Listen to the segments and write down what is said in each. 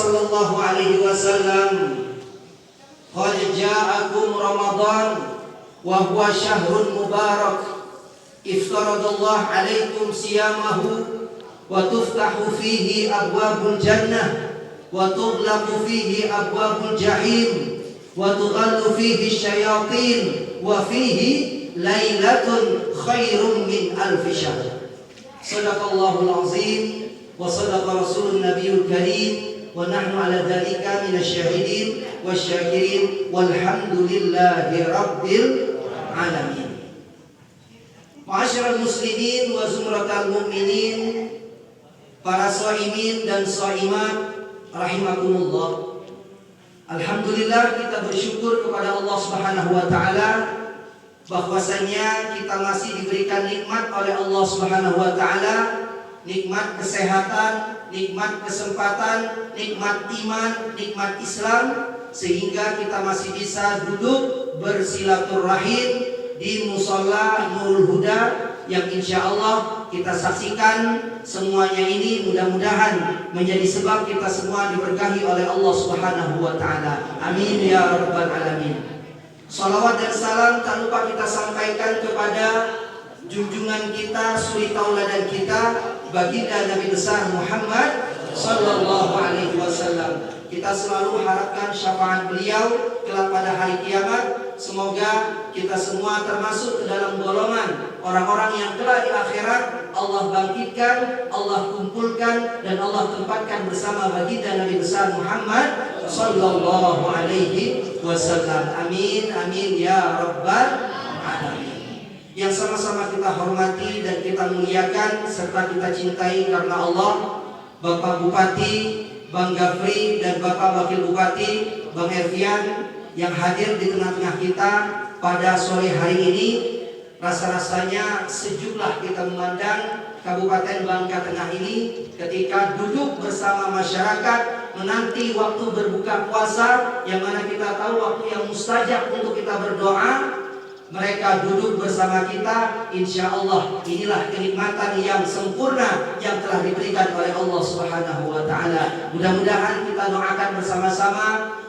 sallallahu alaihi wasallam, "Qad ja'akum Ramadan wa huwa syahrun mubarak. Iftaradallahu alaikum siyamahu wa tuftahu fihi abwabul jannah wa tughlaqu fihi abwabul jahim wa tughallu fihi syayatin wa fihi lailatun khairum min alfi syahr." Sadaqallahul azim wa sadaqa rasulun nabiyul karim wa nahnu ala dzalika minasyahidin wasyakirin walhamdulillahi rabbil alamin. Ma'asyiral muslimin wa zumratal mu'minin, para shaimin dan shaimat rahimakumullah. Alhamdulillah, kita bersyukur kepada Allah Subhanahu wa taala bahwasanya kita masih diberikan nikmat oleh Allah Subhanahu wa taala, nikmat kesehatan, nikmat kesempatan, nikmat iman, nikmat Islam, sehingga kita masih bisa duduk bersilaturahim di Musholla Nurul Huda yang insya Allah kita saksikan semuanya ini mudah-mudahan menjadi sebab kita semua diberkahi oleh Allah Subhanahu wa taala. Amin ya rabbal alamin. Salawat dan salam tak lupa kita sampaikan kepada junjungan kita, suri tauladan kita, baginda Nabi besar Muhammad sallallahu alaihi wasallam. Kita selalu harapkan syafaat beliau kelak pada hari kiamat. Semoga kita semua termasuk ke dalam golongan orang-orang yang kelak di akhirat Allah bangkitkan, Allah kumpulkan, dan Allah tempatkan bersama baginda Nabi besar Muhammad sallallahu alaihi wasallam. Amin amin ya rabbal alamin. Yang sama-sama kita hormati dan kita muliakan serta kita cintai karena Allah, Bapak Bupati Bang Gafri dan Bapak Wakil Bupati Bang Ervian yang hadir di tengah-tengah kita pada sore hari ini. Rasa-rasanya sejuklah kita memandang Kabupaten Bangka Tengah ini ketika duduk bersama masyarakat menanti waktu berbuka puasa, yang mana kita tahu waktu yang mustajab untuk kita berdoa. Mereka duduk bersama kita, insya Allah inilah kenikmatan yang sempurna yang telah diberikan oleh Allah Subhanahu wa taala. Mudah-mudahan kita doakan bersama-sama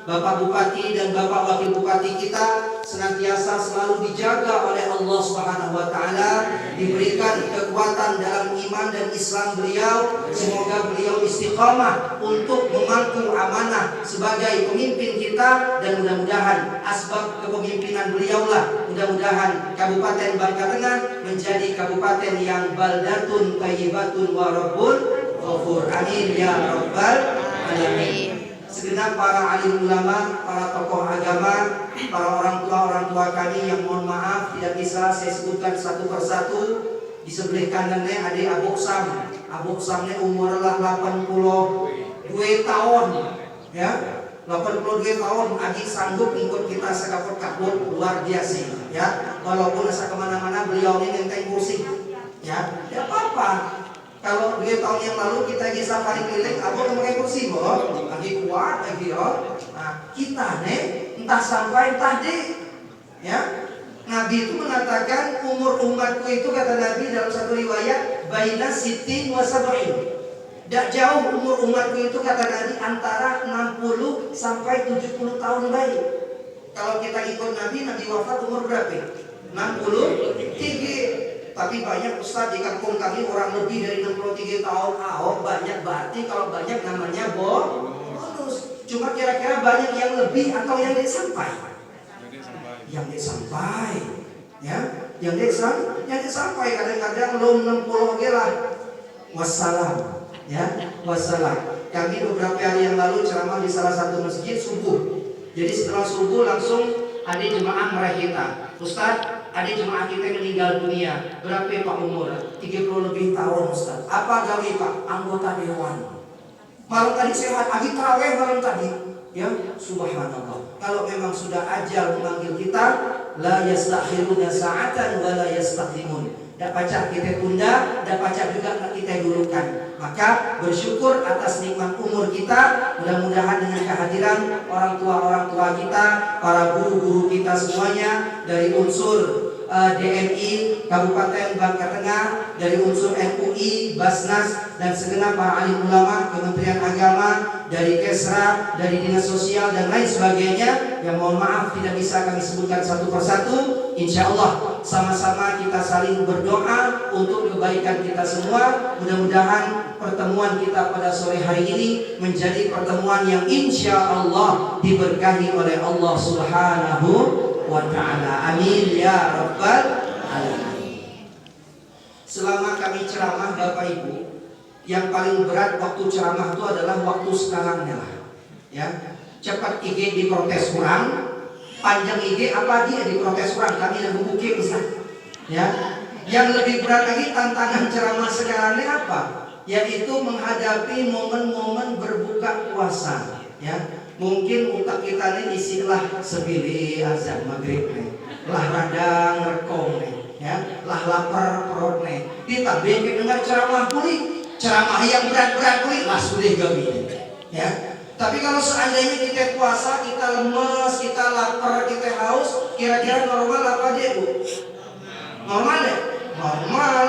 Bapak Bupati dan Bapak Wakil Bupati kita senantiasa selalu dijaga oleh Allah Subhanahu wa taala, diberikan kekuatan dalam iman dan Islam beliau. Semoga beliau istiqamah untuk memangku amanah sebagai pemimpin kita, dan mudah-mudahan asbab kepemimpinan beliaulah mudah-mudahan Kabupaten Bangka Tengah menjadi kabupaten yang baldatun thayyibatun wa rabbul ghafur. Amin ya rabbal alamin. Segenap para alim ulama, para tokoh agama, para orang tua kami yang mohon maaf tidak bisa saya sebutkan satu persatu. Di sebelah kanannya ada Abuk Sam. Abuk Samnya umur lah 82 tahun, ya. 82 tahun, Adi sanggup ikut kita sekaput-kaput, luar biasa, ya. Walaupun asa kemana-mana beliau ini nenteng kursi, ya. Ya apa-apa. Kalau 2 tahun yang lalu kita bisa paling keliling, aku pakai kursi, boh, lagi kuat lagi, oh. Nah, kita nih entah sampai entah di, ya. Nabi itu mengatakan umur umatku itu, kata Nabi dalam satu riwayat, baina sitin wa sab'in. Tidak jauh umur umatku itu, kata Nabi, antara 60 sampai 70 tahun baik. Kalau kita ikut Nabi wafat umur berapa? 63. Tapi banyak ustaz di kampung kami orang lebih dari 63 tahun. Banyak, berarti kalau banyak namanya bonus. Cuma kira-kira banyak yang lebih atau yang tidak sampai? Yang tidak sampai, ya. Yang tidak sampai. Kadang-kadang belum 60 lagi lah. Wassalam, ya. Wassalam. Kami beberapa hari yang lalu ceramah di salah satu masjid subuh. Jadi setelah subuh langsung ada jemaah meraih kita. Ustaz, ada jemaah kita yang meninggal dunia. Berapa Pak umur? 30 lebih tahun Ustaz. Apa gawe Pak? Anggota dewan. Malam tadi sehat, lagi tarawih malam tadi. Ya, subhanallah. Kalau memang sudah ajal memanggil kita, la yastakhiruna sa'atan wa la yastaqdimun. Dak pacak kita tunda, dak pacak juga kita dulukan. Maka bersyukur atas nikmat umur kita. Mudah-mudahan dengan kehadiran orang tua kita, para guru-guru kita semuanya dari unsur DMI Kabupaten Bangka Tengah, dari unsur MUI, Basnas, dan segenap para alim ulama, Kementerian Agama, dari Kesra, dari Dinas Sosial dan lain sebagainya, yang mohon maaf tidak bisa kami sebutkan satu persatu. Insya Allah sama-sama kita saling berdoa untuk kebaikan kita semua. Mudah-mudahan pertemuan kita pada sore hari ini menjadi pertemuan yang insya Allah diberkahi oleh Allah Subhanahu wa ta'ala. Amin ya rabbal alamin. Selama kami ceramah Bapak Ibu, yang paling berat waktu ceramah itu adalah waktu sekarangnya lah. Ya, cepat IG diprotes kurang, panjang IG apa dia diprotes kurang, kami yang memukir Ustaz. Ya, yang lebih berat lagi tantangan ceramah sekarang ini apa? Yaitu menghadapi momen-momen berbuka puasa. Ya, mungkin otak kita ini isilah sebili azan maghrib nih, lah radang rekong nih, ya, lah lapar perut nih. Kita bikin dengar ceramah pulih, ceramah yang berat-berat pulih, lah sudah gabi. Ya, tapi kalau seandainya kita puasa, kita lemes, kita lapar, kita haus, kira-kira normal apa dia Bu? Normal deh, normal.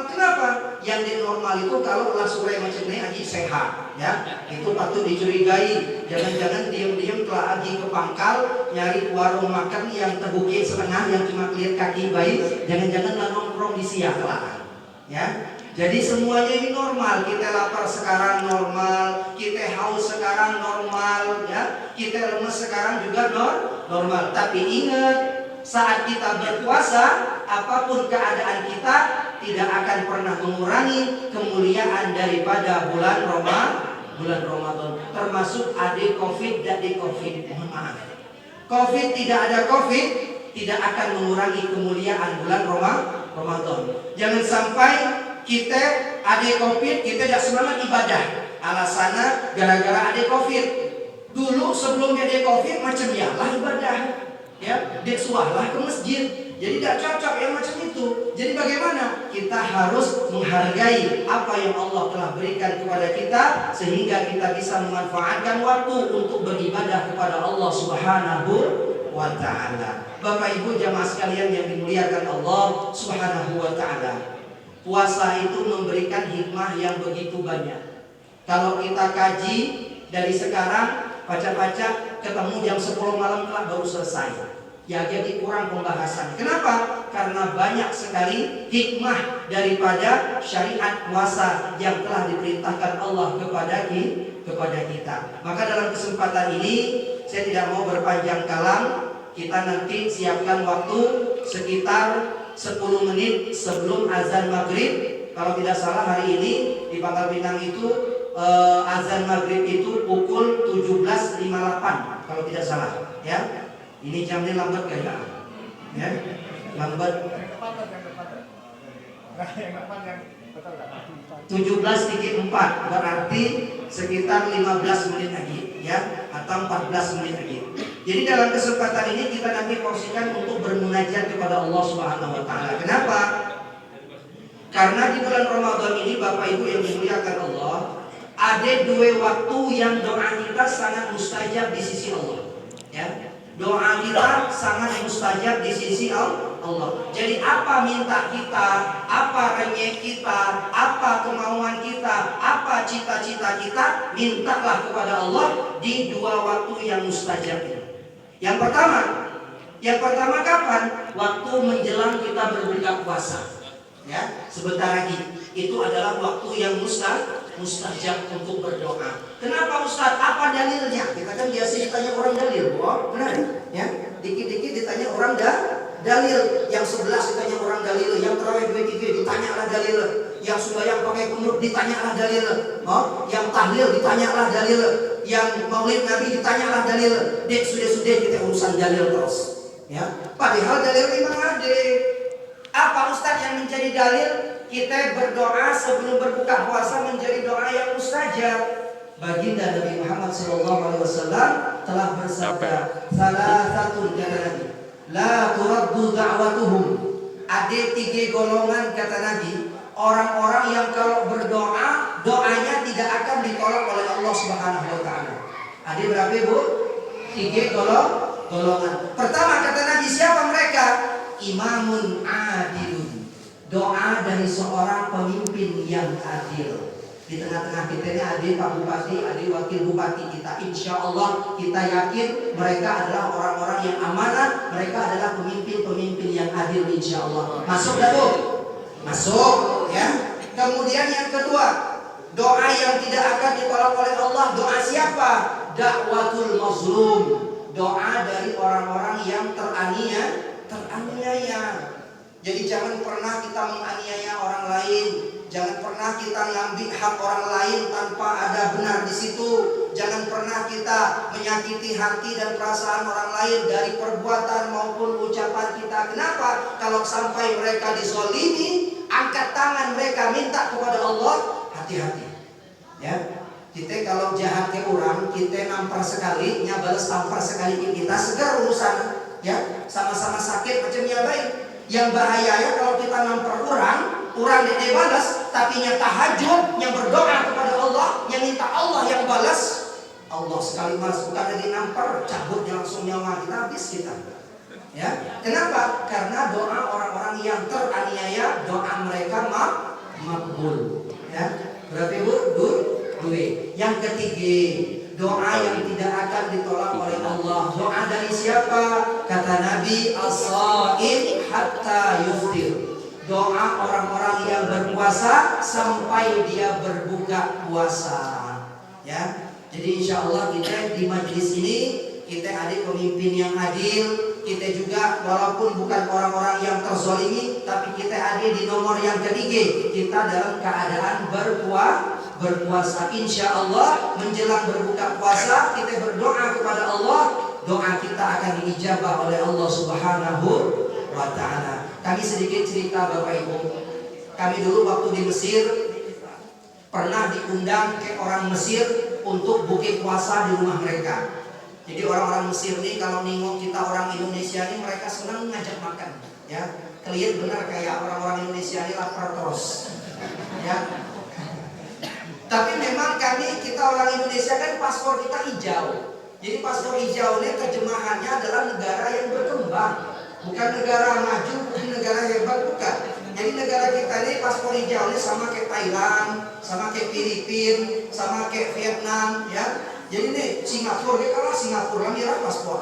Kenapa? Yang di normal itu kalau Allah surai macam ini aji sehat, ya, itu patut dicurigai. Jangan-jangan diam-diam telah aji ke pangkal nyari warung makan yang terbuka setengah, yang cuma lihat kaki bayi. Jangan-jangan lah nongkrong di siang lah, ya. Jadi semuanya ini normal. Kita lapar sekarang normal, kita haus sekarang normal, ya. Kita lemes sekarang juga normal. Tapi ingat, saat kita berpuasa, apapun keadaan kita tidak akan pernah mengurangi kemuliaan daripada bulan Ramadan. Termasuk ada Covid dan di Covid. Mohon maaf. Covid tidak ada Covid tidak akan mengurangi kemuliaan bulan Ramadan. Jangan sampai kita ada Covid kita tidak semangat ibadah. Alasannya gara-gara ada Covid. Dulu sebelum ada Covid macam yalah ibadah. Ya, dia suahlah ke masjid. Jadi tidak cocok yang macam itu. Jadi bagaimana? Kita harus menghargai apa yang Allah telah berikan kepada kita, sehingga kita bisa memanfaatkan waktu untuk beribadah kepada Allah Subhanahu wa ta'ala. Bapak Ibu jamaah sekalian yang dimuliakan Allah Subhanahu wa ta'ala, puasa itu memberikan hikmah yang begitu banyak. Kalau kita kaji dari sekarang, baca-baca, ketemu jam 10 malam telah baru selesai. Ya, jadi kurang pembahasan. Kenapa? Karena banyak sekali hikmah daripada syariat puasa yang telah diperintahkan Allah kepada kita. Maka dalam kesempatan ini saya tidak mau berpanjang kalam. Kita nanti siapkan waktu sekitar 10 menit sebelum azan maghrib. Kalau tidak salah hari ini di Pangkal Pinang itu azan maghrib itu pukul 17.58 kalau tidak salah, ya. Ini jamnya lambat gak ya? Ya, lambat. 17.34 berarti sekitar 15 menit lagi, ya, atau 14 menit lagi. Jadi dalam kesempatan ini kita nanti porsikan untuk bermunajat kepada Allah Subhanahu wa ta'ala. Kenapa? Karena di bulan Ramadan ini Bapak Ibu yang dimuliakan Allah, ada dua waktu yang doa kita sangat mustajab di sisi Allah, ya. Doa kita sangat mustajab di sisi Allah. Jadi apa minta kita, apa renyek kita, apa kemauan kita, apa cita-cita kita, mintalah kepada Allah di dua waktu yang mustajab ini. Yang pertama kapan? Waktu menjelang kita berbuka puasa. Ya, sebentar lagi. Itu adalah waktu yang mustajab untuk berdoa. Kenapa Ustaz? Apa dalilnya? Kita kan biasa ditanya orang dalil, benar ya? Dikit-dikit ditanya orang dalil, yang 11 ditanya orang dalil, yang terawih 23 ditanyalah dalil, yang sembahyang pakai kunut ditanyalah dalil, yang tahlil ditanyalah dalil, yang maulid Nabi ditanyalah dalil. Dek sudah kita urusan dalil terus, ya. Padahal dalil memang ada. Apa Ustaz yang menjadi dalil? Kita berdoa sebelum berbuka puasa menjadi doa yang mustajab. Baginda Nabi Muhammad SAW telah bersabda, salah satu kata Nabi, la turaddu da'watuhum. Ada 3 golongan kata Nabi, orang-orang yang kalau berdoa, doanya tidak akan ditolak oleh Allah Subhanahu wa ta'ala. Ada berapa Bu? 3 golongan. Pertama kata Nabi, siapa mereka? imamun adilun. Doa dari seorang pemimpin yang adil. Di tengah-tengah kita ini ada Pak Bupati, ada Wakil Bupati kita. Insya Allah kita yakin mereka adalah orang-orang yang amanah. Mereka adalah pemimpin-pemimpin yang adil insya Allah. Masuk gak Bu? Masuk ya. Kemudian yang kedua, doa yang tidak akan ditolak oleh Allah. Doa siapa? Da'watul mazlum. Doa dari orang-orang yang teraniaya. Jadi jangan pernah kita menganiaya orang lain. Jangan pernah kita ngambil hak orang lain tanpa ada benar di situ. Jangan pernah kita menyakiti hati dan perasaan orang lain dari perbuatan maupun ucapan kita. Kenapa? Kalau sampai mereka dizolimi, angkat tangan mereka minta kepada Allah, hati-hati. Ya, kita kalau jahat ke orang, kita nampar sekali, nya balas tampar sekali kita segar urusan. Ya, sama-sama sakit macamnya baik. Yang bahaya ya kalau kita nampar orang dia balas, tapi yang tahajud, yang berdoa kepada Allah, yang minta Allah yang balas, Allah sekali balas bukan lagi nampar, cabutnya langsung nyawa kita, habis kita. Ya, kenapa? Karena doa orang-orang yang teraniaya, doa mereka makbul. Ya, berarti Bu, yang ketiga, doa yang tidak akan ditolak oleh Allah. Doa dari siapa? Kata Nabi, as-shaim hatta yuftir. Doa orang-orang yang berpuasa sampai dia berbuka puasa. Ya, jadi insya Allah kita di majelis ini kita ada pemimpin yang adil. Kita juga walaupun bukan orang-orang yang terzalimi, tapi kita ada di nomor yang ketiga. Kita dalam keadaan berpuasa. Insya Allah menjelang berbuka puasa kita berdoa kepada Allah. Doa kita akan diijabah oleh Allah Subhanahu wa ta'ala. Kami sedikit cerita Bapak Ibu. Kami dulu waktu di Mesir pernah diundang ke orang Mesir untuk buka puasa di rumah mereka. Jadi orang-orang Mesir ini kalau nengok kita orang Indonesia ini mereka senang ngajak makan. Ya, kalian benar kayak orang-orang Indonesia ini lapar terus. Ya. Tapi memang kita orang Indonesia kan paspor kita hijau. Jadi paspor hijau ini terjemahannya adalah negara yang berkembang. Bukan negara maju, bukan negara hebat, bukan. Jadi negara kita ini paspor hijau ini sama kayak Thailand, sama kayak Filipina, sama kayak Vietnam, ya. Jadi nih Singapura, kalau Singapura merah paspor,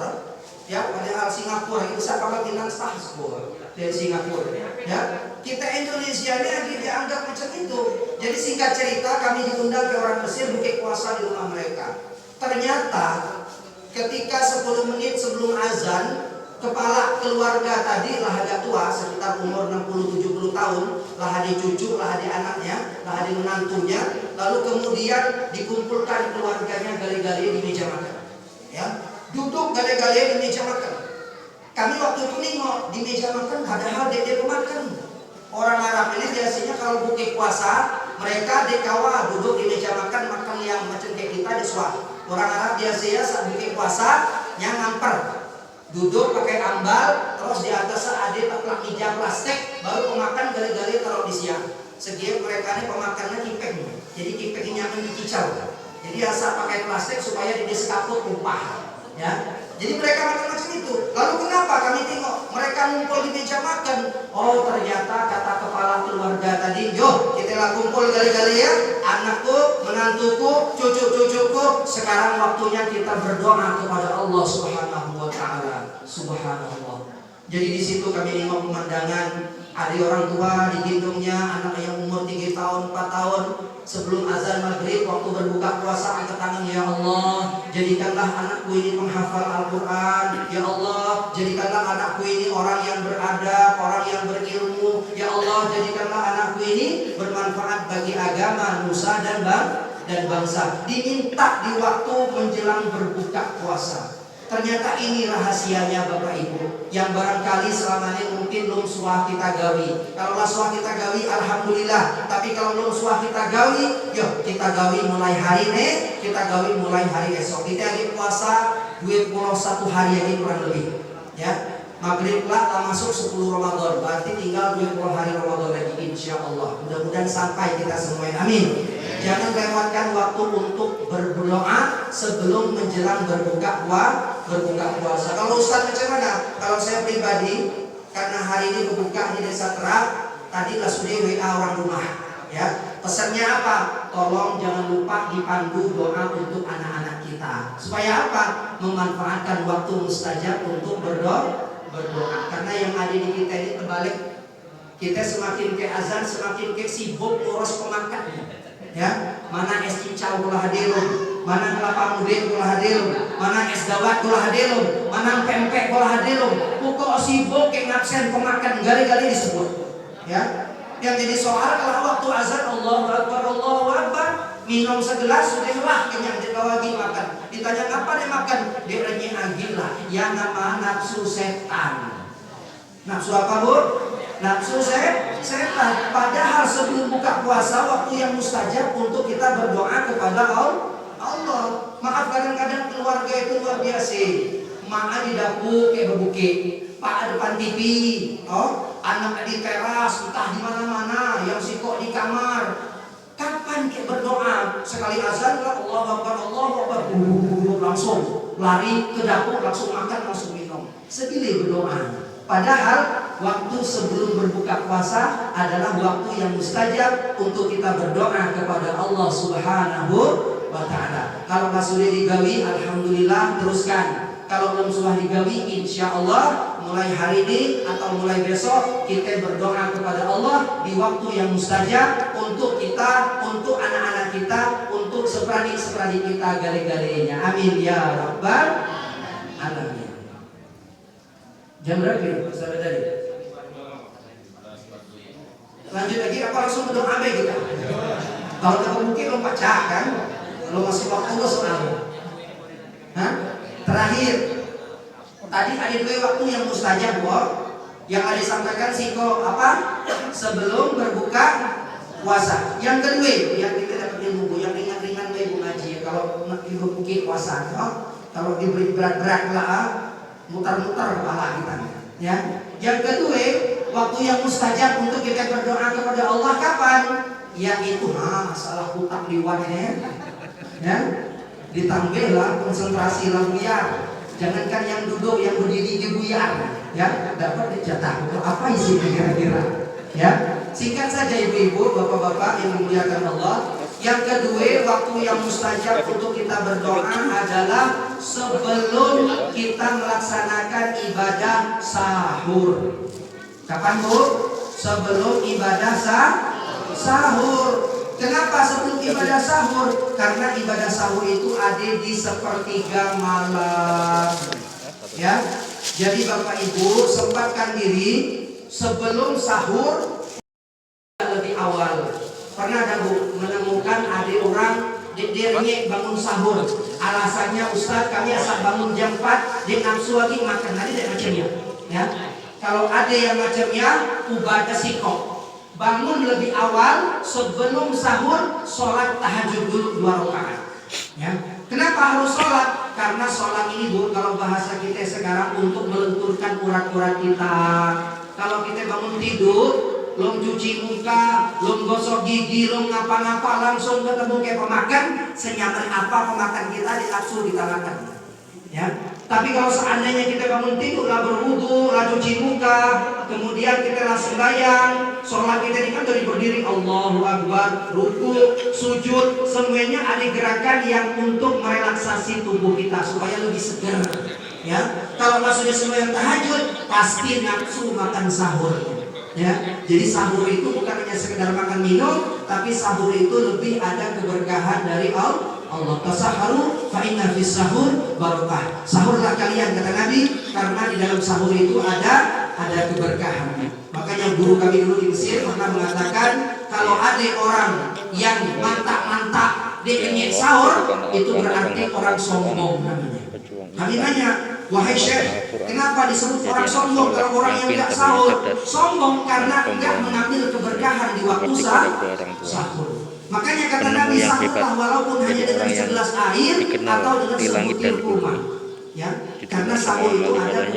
ya. Padahal Singapura itu bisa kalau bilang paspor dari Singapura, ya. Kita Indonesia ini lagi dianggap macam itu. Jadi singkat cerita kami diundang ke orang Mesir buka puasa di rumah mereka. Ternyata ketika 10 menit sebelum azan, kepala keluarga tadi lah agak tua, sekitar umur 60-70 tahun, lah ada cucu, lah ada anaknya, lah ada menantunya, lalu kemudian dikumpulkan keluarganya gale-gale di meja makan. Ya, duduk gale-gale di meja makan. Kami waktu itu nengok di meja makan, padahal dia pemakan. Orang Arab ini biasanya kalau buka puasa, mereka dekawa duduk di meja makan yang macam kayak kita di suah. Orang Arab biasanya saat buka puasa, yang ngamper. Duduk pakai ambal, terus di atas ada taplak meja plastik, baru pemakan gale-gale taruh di siang. Segian mereka ini pemakannya kipeng, jadi kipengnya nyaman dicicau. Jadi asal pakai plastik supaya di sekaput upah. Ya, jadi mereka makan macam itu. Lalu kenapa kami tengok mereka ngumpul di meja makan? Oh ternyata kata kepala keluarga tadi, yo kita lah kumpul gale-gale ya, anakku, menantuku, cucu-cucuku. Sekarang waktunya kita berdoa kepada Allah Subhanahu wa ta'ala. Subhanallah. Jadi di situ kami nengok pemandangan, ada orang tua digendongnya anak yang umur 3 tahun, 4 tahun. Sebelum azan maghrib waktu berbuka puasa angkat tangan, ya Allah jadikanlah anakku ini penghafal Al-Quran. Ya Allah jadikanlah anakku ini orang yang beradab, orang yang berilmu. Ya Allah jadikanlah anakku ini bermanfaat bagi agama, nusa dan bangsa. Diminta di waktu menjelang berbuka puasa. Ternyata ini rahasianya Bapak Ibu, yang barangkali selama ini mungkin belum suah kita gawi. Kalau lah suah kita gawi, alhamdulillah. Tapi kalau belum suah kita gawi, yuk kita gawi mulai hari ini, kita gawi mulai hari esok. Kita lagi puasa 21 hari lagi kurang lebih. Ya, maghrib lah tak masuk 10 Ramadan, berarti tinggal 20 hari Ramadan lagi insya Allah. Mudah-mudahan sampai kita semua, amin. Jangan lewatkan waktu untuk berdoa sebelum menjelang berbuka puasa. Kalau Ustaz macam mana? Kalau saya pribadi, karena hari ini berbuka di Desa Terak. Tadi sudah WA orang rumah. Ya, pesannya apa? Tolong jangan lupa dipandu doa untuk anak-anak kita. Supaya apa? Memanfaatkan waktu mustajab untuk berdoa. Karena yang ada di kita ini terbalik. Kita semakin ke azan, semakin ke sibuk ngurus pemakan. Ya, mana es cincau ulah hadirun, mana kelapa muda ulah hadirun, mana es dawet ulah hadirun, mana pempek ulah hadirun. Pokok sibuk ke ngabsen pemakan gali-gali disebut. Ya, yang jadi soal kalau waktu azan Allahu Akbar, minum segelas sudahlah kenyang, dibawa lagi makan. Ditanya apa dia makan? Dia agila, yang nama nafsu setan. Nafsu apa bu? Nafsu setan. Padahal sebelum buka puasa waktu yang mustajab untuk kita berdoa kepada Allah. Maaf kadang-kadang keluarga itu luar biasa. Mak di dapur kayak bebuke, pak depan TV, anak di teras, entah di mana-mana, yang sikok di kamar. Kapan kita berdoa? Sekali azan lah Allahu Akbar, langsung lari ke dapur, langsung makan, langsung minum. Segini berdoa. Padahal waktu sebelum berbuka puasa adalah waktu yang mustajab untuk kita berdoa kepada Allah Subhanahu wa Ta'ala. Kalau sudah digawi, alhamdulillah, teruskan. Kalau belum sudah digawi, insya Allah mulai hari ini atau mulai besok kita berdoa kepada Allah di waktu yang mustajab untuk kita, untuk anak-anak kita, untuk seperani-seperani kita gale-galenya. Amin ya rabbal alamin. Jam berapa sampai tadi? Lanjut lagi apa langsung berdoa kita? Kalau tak mungkin lo baca kan? Kalau masih waktu lo soal. Terakhir, tadi ada dua waktu yang mustajab kok. Yang ada disampaikan siko apa? Sebelum berbuka puasa. Yang kedua, yang kita dapat ilmu, yang ringan-ringan ibu ngaji. Kalau ibu bukit puasa, kalau diberi berat-berat lah, mutar-mutar kepala kita. Ya. Yang kedua, waktu yang mustajab untuk kita berdoa kepada Allah kapan? Yaitu masalah hutang liwatnya. Ya. Ditambahlah konsentrasi lah buyar. Jangankan yang duduk, yang berdiri di buyar, ya dapat dicatat. Apa isinya kira-kira? Ya, singkat saja ibu-ibu, bapak-bapak yang dimuliakan Allah. Yang kedua, waktu yang mustajab untuk kita berdoa adalah sebelum kita melaksanakan ibadah sahur. Kapan bu? Sebelum ibadah sahur. Kenapa sebelum ibadah sahur? Karena ibadah sahur itu ada di sepertiga malam. Ya, jadi bapak ibu sempatkan diri sebelum sahur lebih awal. Pernah ada bu menemukan ada orang dia bangun sahur. Alasannya Ustaz kami asal bangun jam 4 dia nafsu lagi makan tadi tidak macamnya. Ya, kalau ada yang macamnya ubah sikok. Bangun lebih awal sebelum sahur, sholat tahajud dulu 2 rakaat. Ya. Kenapa harus sholat? Karena sholat ini bu, kalau bahasa kita sekarang untuk melenturkan urat-urat kita. Kalau kita bangun tidur, belum cuci muka, belum gosok gigi, belum ngapa-ngapa, langsung ketemu kayak pemakan, senyaman apa pemakan kita dilaksu kita makan. Ya. Tapi kalau seandainya kita bangun tidur, lah berwudu, lah cuci muka, kemudian kita langsung bayang, sholat kita ini kan dari berdiri Allahu Akbar, ruku, sujud, semuanya ada gerakan yang untuk merelaksasi tubuh kita supaya lebih segar. Ya, kalau maksudnya semua yang tahajud, pasti nafsu makan sahur. Ya, jadi sahur itu bukan hanya sekedar makan minum, tapi sahur itu lebih ada keberkahan dari Allah. Tasaharu fa inna fis sahur barakah. Sahurlah kalian kata Nabi, karena di dalam sahur itu ada keberkahan. Makanya guru kami dulu di Mesir pernah mengatakan kalau ada orang yang mantap-mantap dia ingin sahur, itu berarti orang sombong namanya. Kami nanya, wahai Syekh, kenapa disebut orang sombong kalau orang yang tidak sahur? Sombong karena enggak mengambil keberkahan di waktu sahur. Makanya kata Nabi, sahurlah walaupun hanya dengan segelas air atau dengan sebutir kurma. Ya, karena sahur itu ada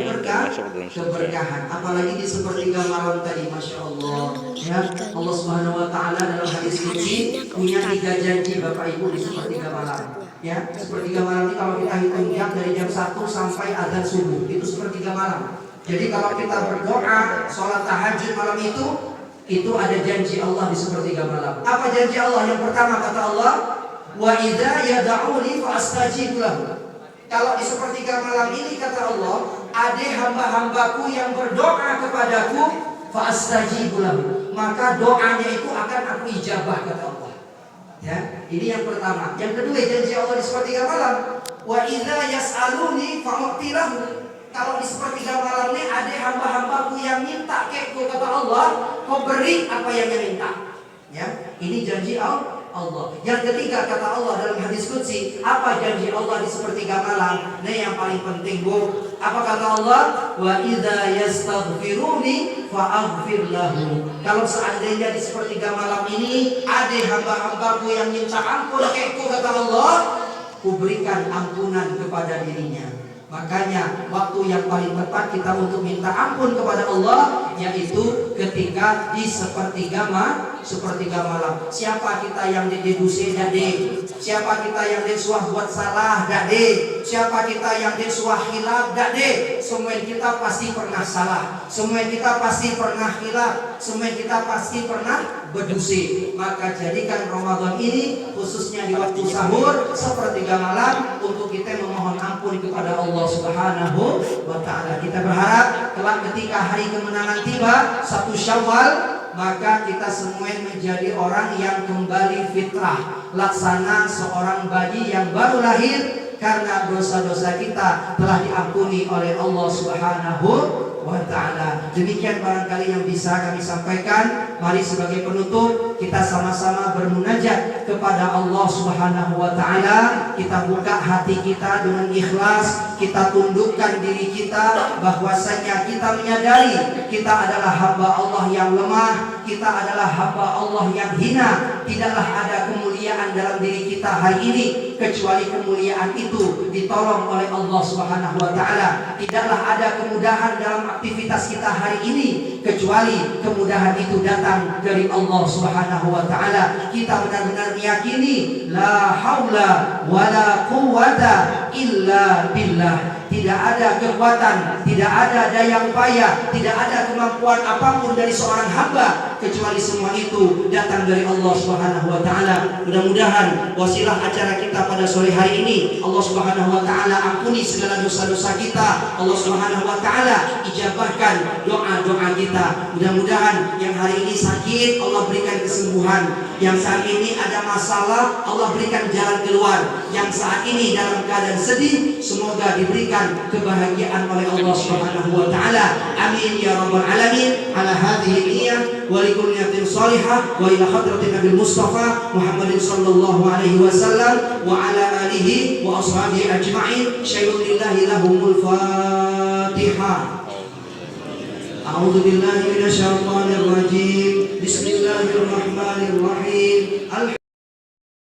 keberkahan. Apalagi di sepertiga malam tadi, masya Allah. Ya, Allah Subhanahu Wa Taala dalam hadis qudsi punya 3 janji bapak ibu di sepertiga malam. Ya, sepertiga malam ini kalau kita hitung jam dari jam 1 sampai adzan subuh itu sepertiga malam. Jadi kalau kita berdoa, sholat tahajud malam itu ada janji Allah di sepertiga malam. Apa janji Allah? Yang pertama kata Allah, wa idza yad'uni fa astajib lahu. Kalau di sepertiga malam ini kata Allah, ada hamba-hambaku yang berdoa kepadaku, fa astajib lahu, maka doanya itu akan aku ijabah kata Allah. Ya, ini yang pertama. Yang kedua janji Allah di sepertiga malam, wa idza yas'aluni fa u'ti lahu. Kalau di sepertiga malam ini ada hamba-hambaku yang minta keku kata Allah, kau beri apa yang dia minta. Ya, ini janji Allah. Yang ketiga kata Allah dalam hadis qudsi, apa janji Allah di sepertiga malam? Ini yang paling penting, Bu. Apa kata Allah? Wa idza yastaghfiruni fa aghfir lahu. Kalau seandainya di sepertiga malam ini ada hamba-hambaku yang minta ampun keku kata Allah, kuberikan ampunan kepada dirinya. Makanya waktu yang paling tepat kita untuk minta ampun kepada Allah yaitu ketika di sepertiga malam. Siapa kita yang dideduse dade? Siapa kita yang disuah buat salah dade? Siapa kita yang disuah hilaf dade? Semua kita pasti pernah salah. Semua kita pasti pernah hilaf. Semua kita pasti pernah berdusi. Maka jadikan Ramadan ini khususnya di waktu sahur sepertiga malam untuk kita memohon ampun kepada Allah Subhanahu wa ta'ala. Kita berharap kelak ketika hari kemenangan tiba 1 Syawal, maka kita semua menjadi orang yang kembali fitrah, laksana seorang bayi yang baru lahir, karena dosa-dosa kita telah diampuni oleh Allah Subhanahu wa ta'ala. Demikian barangkali yang bisa kami sampaikan. Mari sebagai penutup kita sama-sama bermunajat kepada Allah Subhanahu wa ta'ala. Kita buka hati kita dengan ikhlas, kita tundukkan diri kita bahwasanya kita menyadari kita adalah hamba Allah yang lemah, kita adalah hamba Allah yang hina. Tidaklah ada kemuliaan dalam diri kita hari ini kecuali kemuliaan itu ditolong oleh Allah Subhanahu wa ta'ala. Tidaklah ada kemudahan dalam aktivitas kita hari ini kecuali kemudahan itu datang dari Allah Subhanahu wa ta'ala. Kita benar-benar meyakini la haula wala quwwata illa billah. Tidak ada kekuatan, tidak ada daya upaya, tidak ada kemampuan apapun dari seorang hamba kecuali semua itu datang dari Allah Subhanahu wa ta'ala. Mudah-mudahan wasilah acara kita pada sore hari ini Allah Subhanahu wa ta'ala ampuni segala dosa-dosa kita. Allah Subhanahu wa ta'ala ijabahkan doa-doa kita. Mudah-mudahan yang hari ini sakit Allah berikan kesembuhan, yang saat ini ada masalah Allah berikan jalan keluar, yang saat ini dalam keadaan sedih semoga diberikan kebahagiaan oleh Allah Subhanahu wa ta'ala. Amin ya rabbal alamin. Ala hadhihi niyyah wa likulli niyatin shalihah wa ila hadratin Nabi Mustafa Muhammadin sallallahu alaihi wasallam wa ala alihi wa ashabihi ajma'in. Syai'ulillahi lahumul Fatihah. A'udzu billahi minasyaitonir rajim. Bismillahirrahmanirrahim.